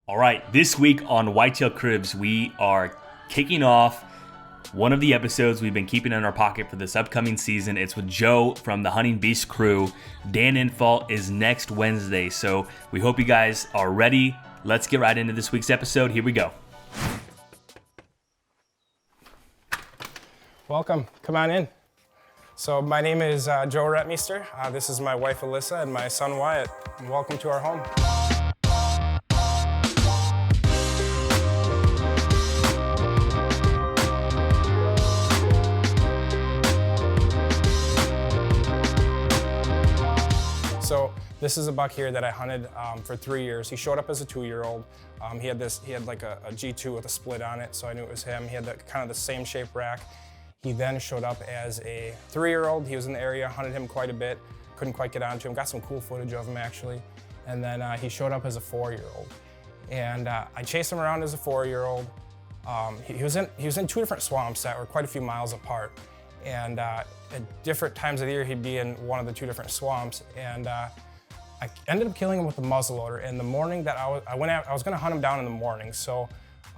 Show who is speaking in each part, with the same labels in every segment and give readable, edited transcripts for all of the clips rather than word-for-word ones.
Speaker 1: All right, this week on Whitetail Cribs, we are kicking off one of the episodes we've been keeping in our pocket for this upcoming season. It's with Joe from the Hunting Beast crew. Dan Infalt is next Wednesday, so we hope you guys are ready. Let's get right into this week's episode. Here we go.
Speaker 2: Welcome. Come on in. So my name is Joe Rentmeester. This is my wife Alyssa and my son Wyatt. And welcome to our home. So this is a buck here that I hunted for 3 years. He showed up as a 2-year-old. He had like a G2 with a split on it, so I knew it was him. He had kind of the same shape rack. He then showed up as a 3-year-old. He was in the area, hunted him quite a bit. Couldn't quite get onto him. Got some cool footage of him actually. And then he showed up as a 4-year-old. And I chased him around as a 4-year-old. He was in 2 different swamps that were quite a few miles apart. And at different times of the year, he'd be in one of the 2 different swamps. And I ended up killing him with the muzzleloader. In the morning that I was going to hunt him down in the morning. So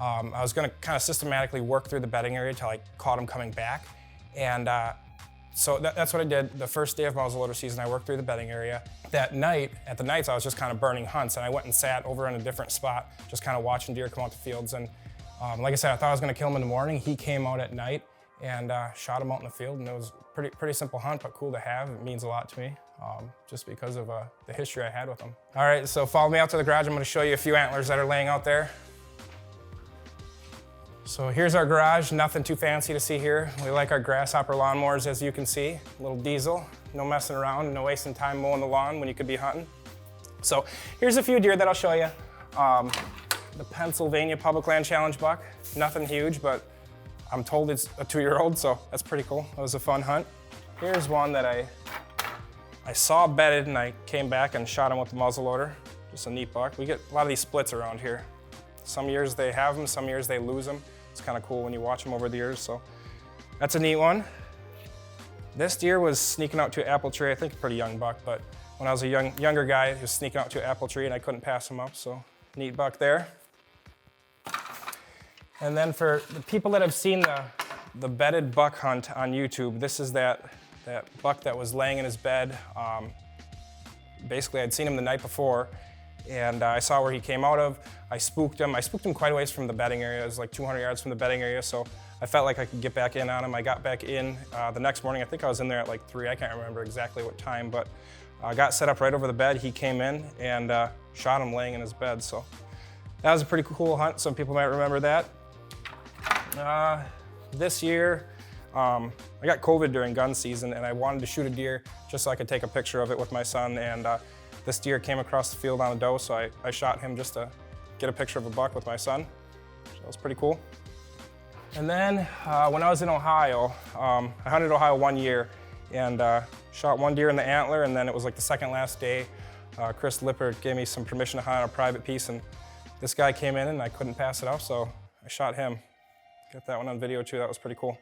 Speaker 2: I was going to kind of systematically work through the bedding area till I caught him coming back. And so that's what I did. The first day of muzzleloader season, I worked through the bedding area. That night, at the nights, I was just kind of burning hunts. And I went and sat over in a different spot, just kind of watching deer come out the fields. And like I said, I thought I was going to kill him in the morning. He came out at night and shot him out in the field, and it was pretty simple hunt, but cool to have. It means a lot to me, just because of the history I had with him. All right, so follow me out to the garage. I'm gonna show you a few antlers that are laying out there. So here's our garage, nothing too fancy to see here. We like our grasshopper lawnmowers, as you can see. A little diesel, no messing around, no wasting time mowing the lawn when you could be hunting. So here's a few deer that I'll show you. The Pennsylvania Public Land Challenge buck, nothing huge, but I'm told it's a 2-year-old, so that's pretty cool. It was a fun hunt. Here's one that I saw bedded and I came back and shot him with the muzzleloader. Just a neat buck. We get a lot of these splits around here. Some years they have them, some years they lose them. It's kind of cool when you watch them over the years, so that's a neat one. This deer was sneaking out to an apple tree. I think a pretty young buck, but when I was a younger guy, he was sneaking out to an apple tree and I couldn't pass him up, so neat buck there. And then for the people that have seen the bedded buck hunt on YouTube, this is that buck that was laying in his bed. Basically, I'd seen him the night before, and I saw where he came out of. I spooked him. I spooked him quite a ways from the bedding area. It was like 200 yards from the bedding area, so I felt like I could get back in on him. I got back in the next morning. I think I was in there at like 3. I can't remember exactly what time, but I got set up right over the bed. He came in and shot him laying in his bed. So that was a pretty cool hunt. Some people might remember that. This year, I got COVID during gun season and I wanted to shoot a deer just so I could take a picture of it with my son, and this deer came across the field on a doe, so I shot him just to get a picture of a buck with my son. So that was pretty cool. And then when I was in Ohio, I hunted Ohio 1 year and shot 1 deer in the antler, and then it was like the second last day. Chris Lippert gave me some permission to hunt on a private piece, and this guy came in and I couldn't pass it up, so I shot him. Got that one on video too, that was pretty cool.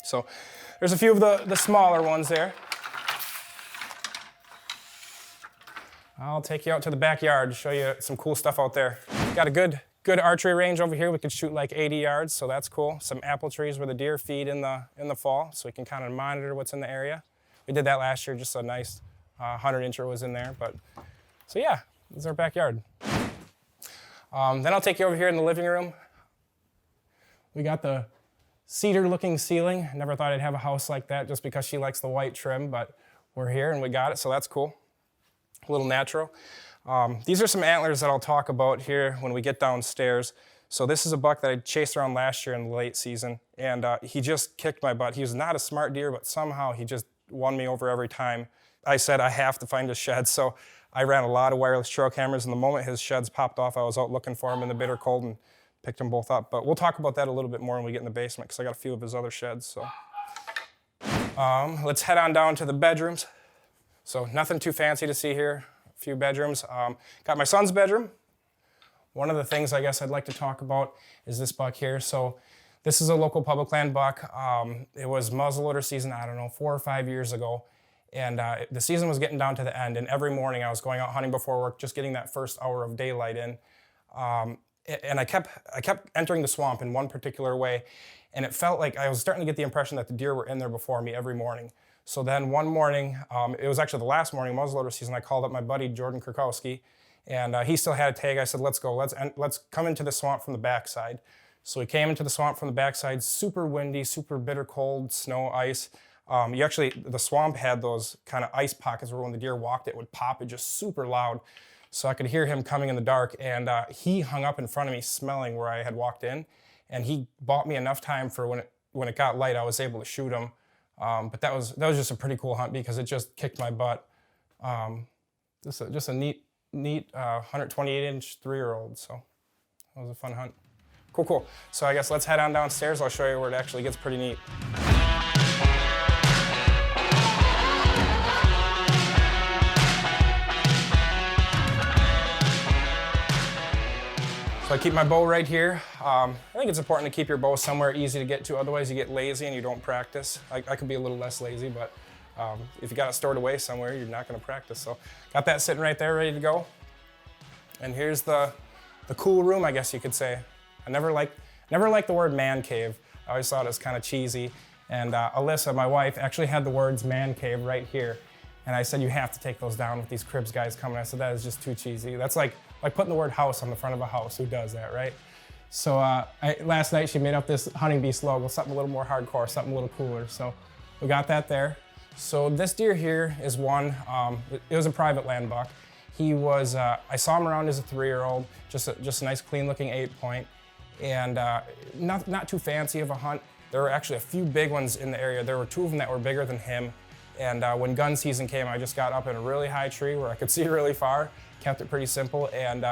Speaker 2: So there's a few of the smaller ones there. I'll take you out to the backyard to show you some cool stuff out there. Got a good archery range over here. We could shoot like 80 yards, so that's cool. Some apple trees where the deer feed in the fall, so we can kind of monitor what's in the area. We did that last year, just a nice 100-incher was in there. But so yeah, this is our backyard. Then I'll take you over here in the living room. We got the cedar-looking ceiling. Never thought I'd have a house like that just because she likes the white trim, but we're here and we got it, so that's cool. A little natural. These are some antlers that I'll talk about here when we get downstairs. So this is a buck that I chased around last year in the late season, and he just kicked my butt. He was not a smart deer, but somehow he just won me over every time. I said I have to find his shed, so I ran a lot of wireless trail cameras, and the moment his sheds popped off, I was out looking for him in the bitter cold and picked them both up. But we'll talk about that a little bit more when we get in the basement, because I got a few of his other sheds. So let's head on down to the bedrooms. So nothing too fancy to see here. A few bedrooms. Got my son's bedroom. One of the things I guess I'd like to talk about is this buck here. So this is a local public land buck. It was muzzleloader season, I don't know, 4 or 5 years ago. And the season was getting down to the end, and every morning I was going out hunting before work, just getting that first hour of daylight in. And I kept entering the swamp in one particular way, and it felt like I was starting to get the impression that the deer were in there before me every morning. So then one morning, it was actually the last morning of muzzleloader season, I called up my buddy Jordan Kurkowski, and he still had a tag. I said, let's go, let's come into the swamp from the backside. So we came into the swamp from the backside, super windy, super bitter cold, snow, ice. The swamp had those kind of ice pockets where when the deer walked, it would pop, it just super loud. So I could hear him coming in the dark, and he hung up in front of me smelling where I had walked in, and he bought me enough time for when it got light, I was able to shoot him. But that was just a pretty cool hunt because it just kicked my butt. Just a neat 128-inch 3-year-old, so that was a fun hunt. Cool. So I guess let's head on downstairs. I'll show you where it actually gets pretty neat. So I keep my bow right here. I think it's important to keep your bow somewhere easy to get to, otherwise you get lazy and you don't practice. I could be a little less lazy, but if you got it stored away somewhere, you're not gonna practice. So got that sitting right there, ready to go. And here's the cool room, I guess you could say. I never liked the word man cave. I always thought it was kind of cheesy. And Alyssa, my wife, actually had the words man cave right here. And I said, you have to take those down with these Cribs guys coming. I said, that is just too cheesy. That's like putting the word house on the front of a house. Who does that, right? So last night she made up this Hunting Beast logo, something a little more hardcore, something a little cooler. So we got that there. So this deer here is one, it was a private land buck. He was, I saw him around as a 3-year-old, just a nice clean looking 8-point. And not too fancy of a hunt. There were actually a few big ones in the area. There were 2 of them that were bigger than him. And when gun season came, I just got up in a really high tree where I could see really far, kept it pretty simple, and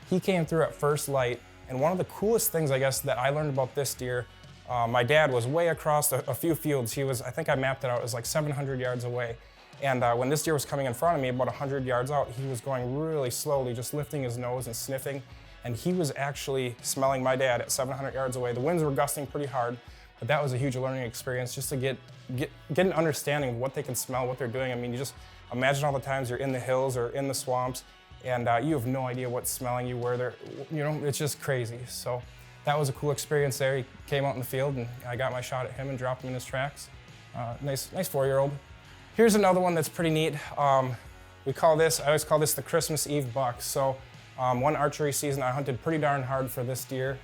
Speaker 2: he came through at first light. And one of the coolest things, I guess, that I learned about this deer, my dad was way across a few fields. He was, I think I mapped it out, it was like 700 yards away. And when this deer was coming in front of me, about 100 yards out, he was going really slowly, just lifting his nose and sniffing. And he was actually smelling my dad at 700 yards away. The winds were gusting pretty hard, but that was a huge learning experience just to get an understanding of what they can smell, what they're doing. I mean, you just imagine all the times you're in the hills or in the swamps, and you have no idea what's smelling you, where they're, it's just crazy. So that was a cool experience there. He came out in the field, and I got my shot at him and dropped him in his tracks. Nice 4-year-old. Here's another one that's pretty neat. I always call this the Christmas Eve buck. So one archery season, I hunted pretty darn hard for this deer.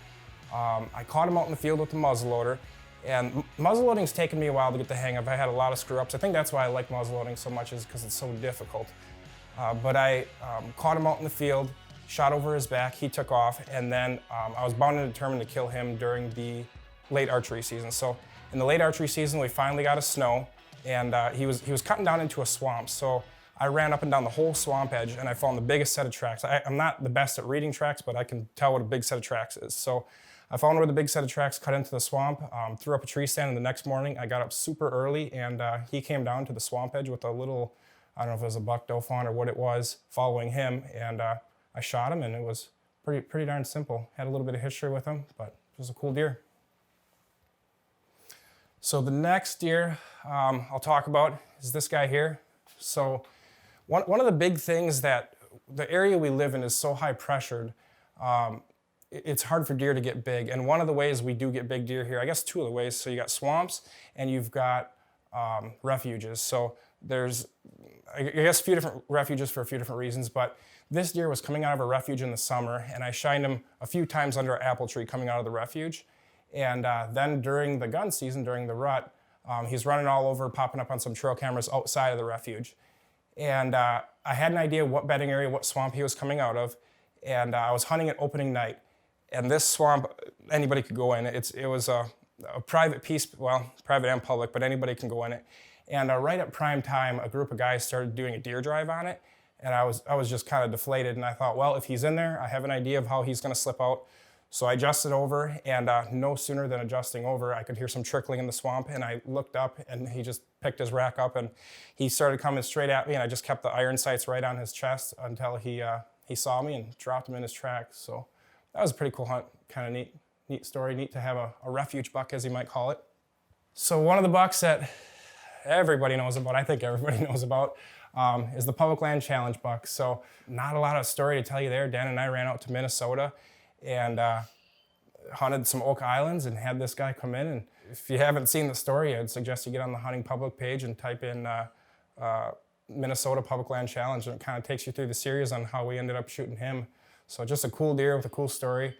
Speaker 2: I caught him out in the field with the muzzleloader, and muzzleloading's taken me a while to get the hang of. I had a lot of screw-ups. I think that's why I like muzzleloading so much, is because it's so difficult. But I caught him out in the field, shot over his back, he took off, and then I was bound and determined to kill him during the late archery season. So in the late archery season, we finally got a snow, and he was cutting down into a swamp. So I ran up and down the whole swamp edge, and I found the biggest set of tracks. I'm not the best at reading tracks, but I can tell what a big set of tracks is. So I found where the big set of tracks cut into the swamp, threw up a tree stand, and the next morning I got up super early, and he came down to the swamp edge with a little, I don't know if it was a buck doe fawn or what it was, following him, and I shot him, and it was pretty darn simple. Had a little bit of history with him, but it was a cool deer. So the next deer I'll talk about is this guy here. So one of the big things that the area we live in is so high pressured, it's hard for deer to get big. And one of the ways we do get big deer here, I guess 2 of the ways, so you got swamps and you've got refuges. So there's, I guess, a few different refuges for a few different reasons, but this deer was coming out of a refuge in the summer, and I shined him a few times under an apple tree coming out of the refuge. And then during the gun season, during the rut, he's running all over, popping up on some trail cameras outside of the refuge. And I had an idea what bedding area, what swamp he was coming out of, and I was hunting at opening night. And this swamp, anybody could go in. It was a private piece, well, private and public, but anybody can go in it. And right at prime time, a group of guys started doing a deer drive on it, and I was just kind of deflated, and I thought, well, if he's in there, I have an idea of how he's gonna slip out. So I adjusted over, and no sooner than adjusting over, I could hear some trickling in the swamp, and I looked up, and he just picked his rack up, and he started coming straight at me, and I just kept the iron sights right on his chest until he saw me and dropped him in his tracks. So that was a pretty cool hunt, kind of neat story, neat to have a refuge buck, as you might call it. So one of the bucks that everybody knows about, I think everybody knows about, is the Public Land Challenge buck. So not a lot of story to tell you there. Dan and I ran out to Minnesota, and hunted some Oak Islands and had this guy come in. And if you haven't seen the story, I'd suggest you get on the Hunting Public page and type in Minnesota Public Land Challenge, and it kind of takes you through the series on how we ended up shooting him. So just a cool deer with a cool story.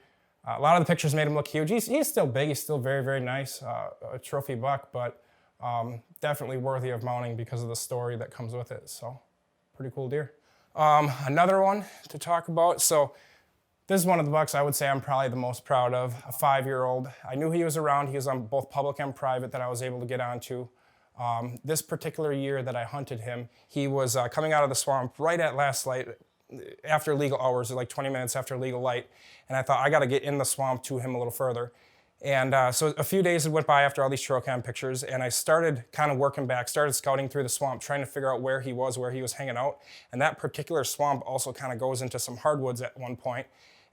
Speaker 2: A lot of the pictures made him look huge. He's still big, he's still very, very nice, a trophy buck, but definitely worthy of mounting because of the story that comes with it. So pretty cool deer. Another one to talk about. So this is one of the bucks I would say I'm probably the most proud of, a 5-year-old. I knew he was around. He was on both public and private that I was able to get onto. This particular year that I hunted him, he was coming out of the swamp right at last light, after legal hours, like 20 minutes after legal light. And I thought, I got to get in the swamp to him a little further. And so a few days had went by after all these trail cam pictures, and I started kind of working back, started scouting through the swamp, trying to figure out where he was hanging out. And that particular swamp also kind of goes into some hardwoods at one point.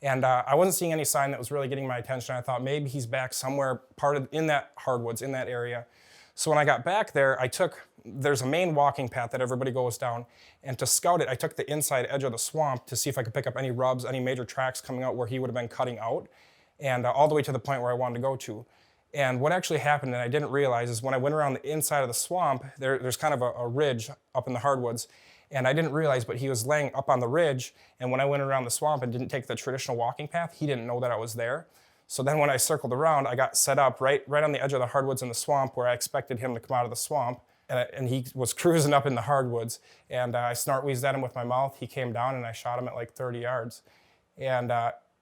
Speaker 2: And I wasn't seeing any sign that was really getting my attention. I thought maybe he's back somewhere in that hardwoods, in that area. So when I got back there, there's a main walking path that everybody goes down. And to scout it, I took the inside edge of the swamp to see if I could pick up any rubs, any major tracks coming out where he would have been cutting out, and all the way to the point where I wanted to go to. And what actually happened, and I didn't realize, is when I went around the inside of the swamp, there's kind of a ridge up in the hardwoods. And I didn't realize, but he was laying up on the ridge, and when I went around the swamp and didn't take the traditional walking path, he didn't know that I was there. So then when I circled around, I got set up right on the edge of the hardwoods in the swamp where I expected him to come out of the swamp, and he was cruising up in the hardwoods, and I snort-wheezed at him with my mouth. He came down, and I shot him at like 30 yards. And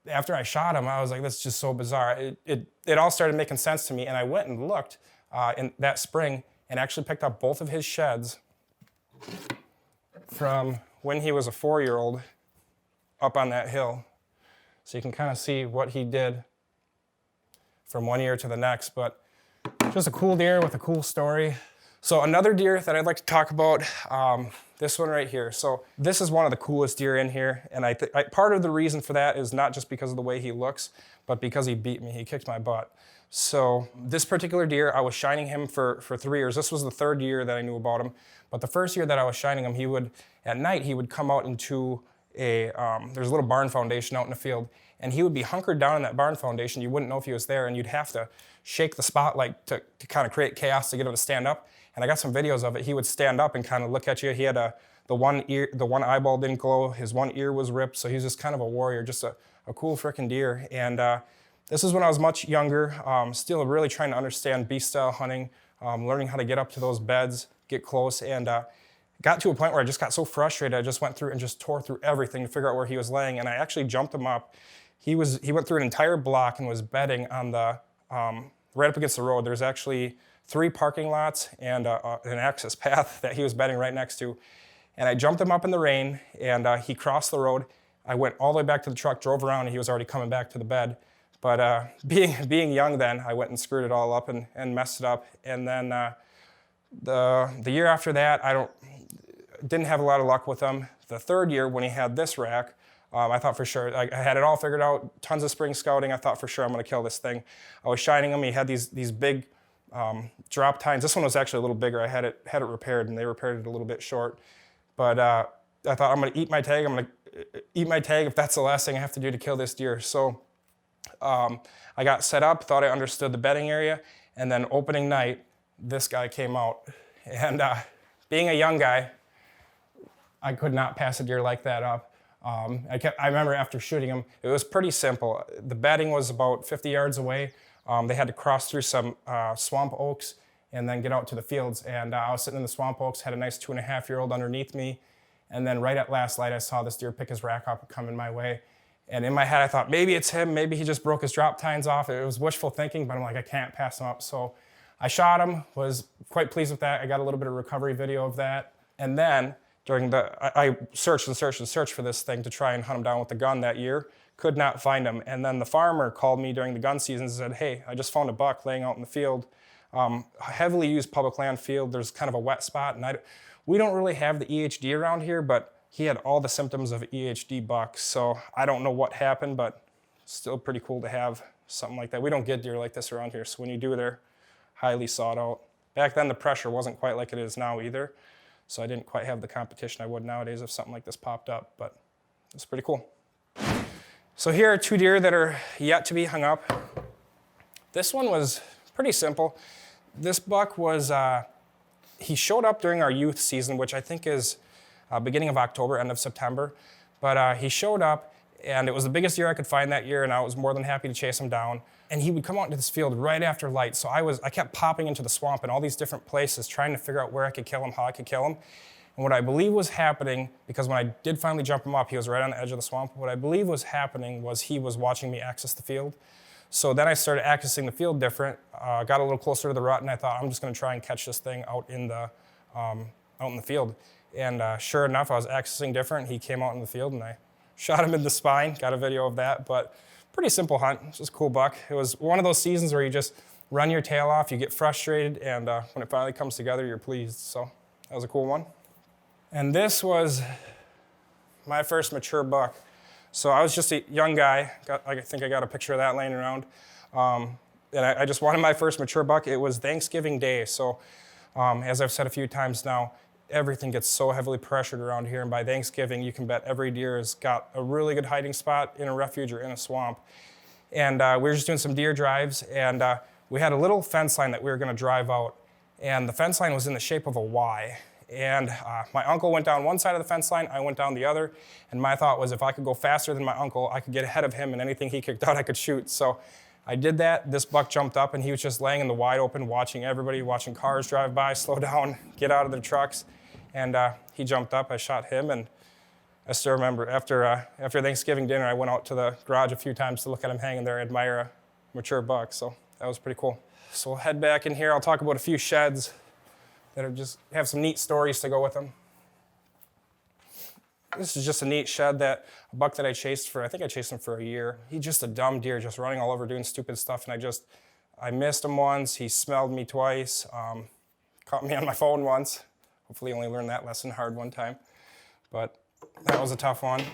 Speaker 2: after I shot him, I was like, this is just so bizarre. It all started making sense to me, and I went and looked in that spring and actually picked up both of his sheds from when he was a 4-year-old up on that hill. So you can kind of see what he did from one year to the next, but just a cool deer with a cool story. So another deer that I'd like to talk about, this one right here. So this is one of the coolest deer in here, and part of the reason for that is not just because of the way he looks, but because he beat me. He kicked my butt. So this particular deer, I was shining him for 3 years. This was the 3rd year that I knew about him. But the first year that I was shining him, at night, he would come out into there's a little barn foundation out in the field, and he would be hunkered down in that barn foundation. You wouldn't know if he was there, and you'd have to shake the spotlight to kind of create chaos to get him to stand up. And I got some videos of it. He would stand up and kind of look at you. He had the one eyeball didn't glow. His one ear was ripped, so he was just kind of a warrior, just a cool freaking deer. And this is when I was much younger, still really trying to understand beast-style hunting, learning how to get up to those beds, get close, and got to a point where I just got so frustrated, I just went through and just tore through everything to figure out where he was laying, and I actually jumped him up. He went through an entire block and was bedding on the, right up against the road. There's actually 3 parking lots and an access path that he was bedding right next to. And I jumped him up in the rain, and he crossed the road. I went all the way back to the truck, drove around, and he was already coming back to the bed. But being young then, I went and screwed it all up and messed it up. And then the year after that, didn't have a lot of luck with him. The 3rd year, when he had this rack, I thought for sure, I had it all figured out, tons of spring scouting. I thought for sure I'm gonna kill this thing. I was shining him. He had these big drop tines. This one was actually a little bigger. I had it repaired, and they repaired it a little bit short. But I thought, I'm gonna eat my tag. I'm gonna eat my tag if that's the last thing I have to do to kill this deer. So I got set up, thought I understood the bedding area, and then opening night, this guy came out. And being a young guy, I could not pass a deer like that up. I remember after shooting him, it was pretty simple. The bedding was about 50 yards away. They had to cross through some swamp oaks and then get out to the fields. And I was sitting in the swamp oaks, had a nice 2.5-year-old underneath me. And then right at last light, I saw this deer pick his rack up and come in my way. And in my head, I thought, maybe it's him. Maybe he just broke his drop tines off. It was wishful thinking, but I'm like, I can't pass him up. So I shot him, was quite pleased with that. I got a little bit of recovery video of that. And then I searched and searched and searched for this thing to try and hunt him down with the gun that year. Could not find him. And then the farmer called me during the gun season and said, hey, I just found a buck laying out in the field. Heavily used public land field. There's kind of a wet spot. And we don't really have the EHD around here, but he had all the symptoms of EHD buck. So I don't know what happened, but still pretty cool to have something like that. We don't get deer like this around here. So when you do, they're highly sought out. Back then, the pressure wasn't quite like it is now either. So I didn't quite have the competition I would nowadays if something like this popped up, but it's pretty cool. So here are two deer that are yet to be hung up. This one was pretty simple. This buck was, he showed up during our youth season, which I think is beginning of October, end of September. But he showed up, and it was the biggest deer I could find that year, and I was more than happy to chase him down. And he would come out into this field right after light, so I kept popping into the swamp in all these different places, trying to figure out where I could kill him, how I could kill him. And what I believe was happening, because when I did finally jump him up, he was right on the edge of the swamp. What I believe was happening was he was watching me access the field. So then I started accessing the field different, got a little closer to the rut, and I thought, I'm just going to try and catch this thing out in the field. And sure enough, I was accessing different. He came out in the field, and I shot him in the spine. Got a video of that, but pretty simple hunt. Just a cool buck. It was one of those seasons where you just run your tail off, you get frustrated, and when it finally comes together, you're pleased. So that was a cool one. And this was my first mature buck. So I was just a young guy. I think I got a picture of that laying around. And I just wanted my first mature buck. It was Thanksgiving Day. So as I've said a few times now, everything gets so heavily pressured around here. And by Thanksgiving, you can bet every deer has got a really good hiding spot in a refuge or in a swamp. And we were just doing some deer drives. And we had a little fence line that we were going to drive out. And the fence line was in the shape of a Y. And my uncle went down one side of the fence line, I went down the other, and my thought was if I could go faster than my uncle, I could get ahead of him, and anything he kicked out, I could shoot. So I did that. This buck jumped up, and he was just laying in the wide open, watching everybody, watching cars drive by, slow down, get out of their trucks. And he jumped up, I shot him, and I still remember after Thanksgiving dinner, I went out to the garage a few times to look at him hanging there and admire a mature buck, so that was pretty cool. So we'll head back in here. I'll talk about a few sheds that are just have some neat stories to go with them. This is just a neat shed a buck that I chased for, I think I chased him for a year. He's just a dumb deer, just running all over doing stupid stuff, and I missed him once, he smelled me twice, caught me on my phone once. Hopefully only learned that lesson hard one time, but that was a tough one.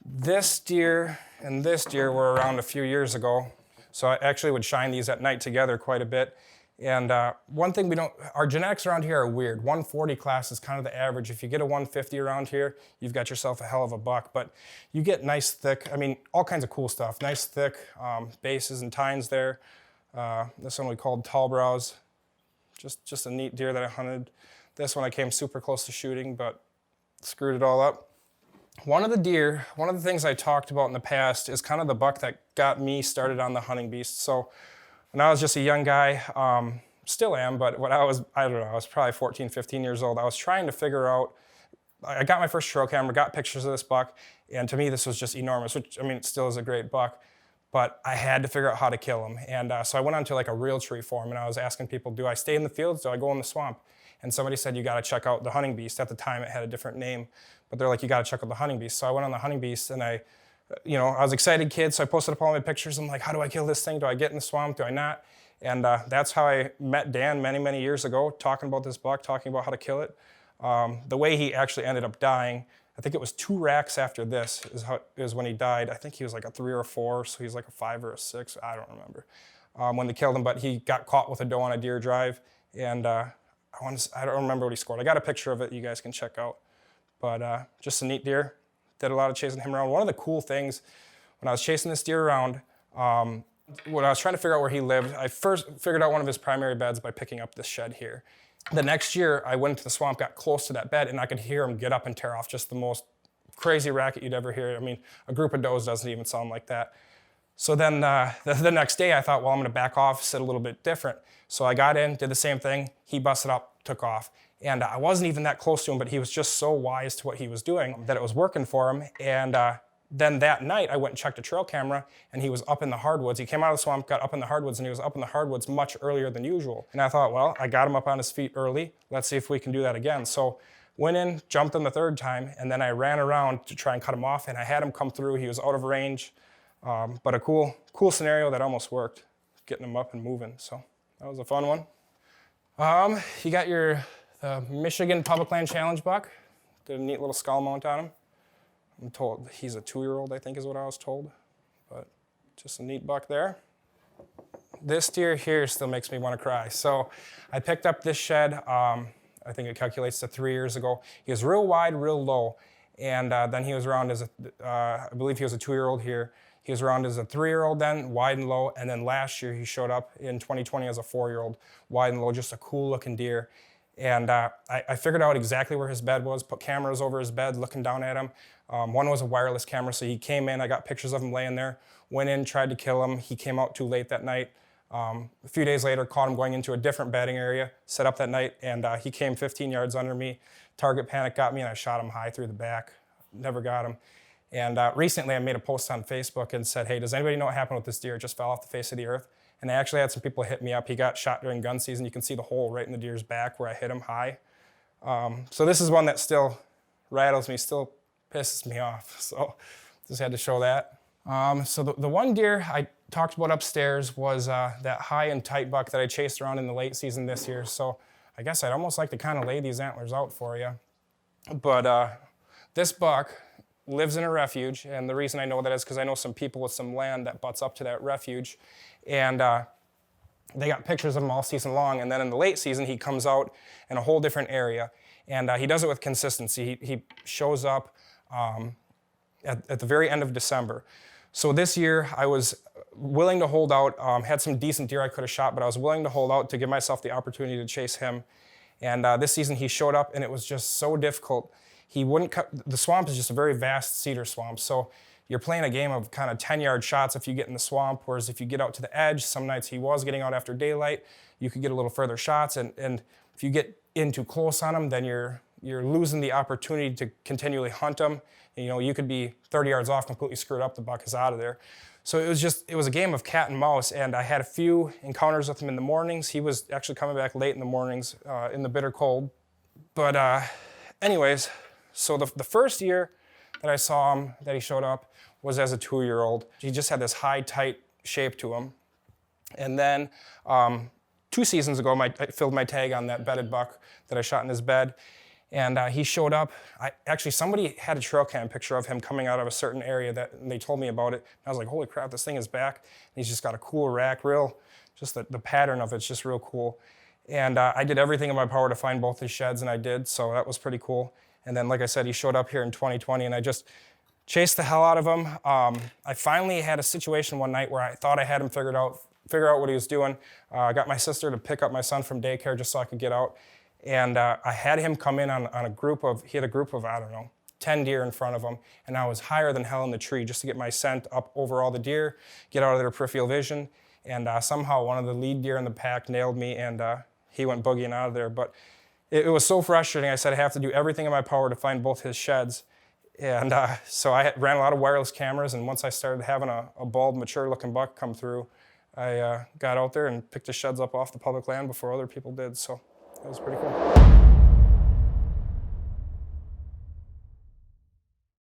Speaker 2: This deer and this deer were around a few years ago, so I actually would shine these at night together quite a bit. And one thing our genetics around here are weird. 140 class is kind of the average. If you get a 150 around here, you've got yourself a hell of a buck. But you get nice thick, all kinds of cool stuff. Nice thick bases and tines there. This one we called tall brows. Just a neat deer that I hunted. This one I came super close to shooting, but screwed it all up. One of the things I talked about in the past is kind of the buck that got me started on the hunting beast. So when I was just a young guy, still am, but when I was probably 14, 15 years old, I was trying to figure out, I got my first trail camera, got pictures of this buck, and to me this was just enormous, which, it still is a great buck, but I had to figure out how to kill him. And so I went onto like a real tree forum, and I was asking people, do I stay in the fields, do I go in the swamp? And somebody said, you gotta check out the hunting beast. At the time it had a different name, but they're like, you gotta check out the hunting beast. So I went on the hunting beast, and I was a excited kid, so I posted up all my pictures. I'm like, how do I kill this thing? Do I get in the swamp? Do I not? And that's how I met Dan many, many years ago, talking about this buck, talking about how to kill it. The way he actually ended up dying, I think it was 2 racks after this is when he died. I think he was like a 3 or a 4, so he's like a 5 or a 6. I don't remember when they killed him, but he got caught with a doe on a deer drive, and I don't remember what he scored. I got a picture of it you guys can check out, but just a neat deer. Did a lot of chasing him around. One of the cool things, when I was chasing this deer around, when I was trying to figure out where he lived, I first figured out one of his primary beds by picking up this shed here. The next year, I went into the swamp, got close to that bed, and I could hear him get up and tear off just the most crazy racket you'd ever hear. A group of does doesn't even sound like that. So then the next day, I thought, well, I'm going to back off, sit a little bit different. So I got in, did the same thing. He busted up, took off. And I wasn't even that close to him, but he was just so wise to what he was doing that it was working for him. And then that night, I went and checked a trail camera, and he was up in the hardwoods. He came out of the swamp, got up in the hardwoods, and he was up in the hardwoods much earlier than usual. And I thought, well, I got him up on his feet early. Let's see if we can do that again. So went in, jumped him the 3rd time, and then I ran around to try and cut him off, and I had him come through. He was out of range, but a cool scenario that almost worked, getting him up and moving. So that was a fun one. You got the Michigan Public Land Challenge buck. Did a neat little skull mount on him. I'm told he's a 2-year-old, I think is what I was told, but just a neat buck there. This deer here still makes me want to cry. So I picked up this shed, I think it calculates to 3 years ago. He was real wide, real low, And then he was around as I believe he was a 2-year-old here. He was around as a 3-year-old then, wide and low. And then last year he showed up in 2020 as a 4-year-old, wide and low, just a cool looking deer. And I figured out exactly where his bed was, put cameras over his bed, looking down at him. One was a wireless camera, so he came in, I got pictures of him laying there, went in, tried to kill him. He came out too late that night. A few days later, caught him going into a different bedding area, set up that night, and he came 15 yards under me. Target panic got me, and I shot him high through the back. Never got him. And recently I made a post on Facebook and said, hey, does anybody know what happened with this deer? It just fell off the face of the earth. And I actually had some people hit me up. He got shot during gun season. You can see the hole right in the deer's back where I hit him high. So this is one that still rattles me, still pisses me off. So just had to show that. So the one deer I talked about upstairs was that high and tight buck that I chased around in the late season this year. So I guess I'd almost like to kind of lay these antlers out for you. But this buck lives in a refuge, and the reason I know that is because I know some people with some land that butts up to that refuge, and they got pictures of him all season long, and then in the late season he comes out in a whole different area, and he does it with consistency. He shows up at the very end of December. So this year I was willing to hold out, had some decent deer I could have shot, but I was willing to hold out to give myself the opportunity to chase him. And this season he showed up, and it was just so difficult. He wouldn't cut. The swamp is just a very vast cedar swamp, so you're playing a game of kind of 10-yard shots if you get in the swamp, whereas if you get out to the edge, some nights he was getting out after daylight, you could get a little further shots, and if you get in too close on him, then you're losing the opportunity to continually hunt him. You know, you could be 30 yards off, completely screwed up, the buck is out of there. So it was a game of cat and mouse, and I had a few encounters with him in the mornings. He was actually coming back late in the mornings in the bitter cold. But anyways, so the first year that I saw him, that he showed up, was as a 2-year-old. He just had this high, tight shape to him. And then 2 seasons ago, I filled my tag on that bedded buck that I shot in his bed. And he showed up. Actually, somebody had a trail cam picture of him coming out of a certain area and they told me about it. And I was like, holy crap, this thing is back. And he's just got a cool rack, just the pattern of it's just real cool. And I did everything in my power to find both his sheds, and I did, so that was pretty cool. And then, like I said, he showed up here in 2020, and I just chased the hell out of him. I finally had a situation one night where I thought I had him figure out what he was doing. I got my sister to pick up my son from daycare just so I could get out. And I had him come in on a group of, I don't know, 10 deer in front of him. And I was higher than hell in the tree just to get my scent up over all the deer, get out of their peripheral vision. And somehow one of the lead deer in the pack nailed me, and he went boogieing out of there. But it was so frustrating. I said I have to do everything in my power to find both his sheds. And so I ran a lot of wireless cameras, and once I started having a bald, mature-looking buck come through, I got out there and picked his sheds up off the public land before other people did. So it was pretty cool.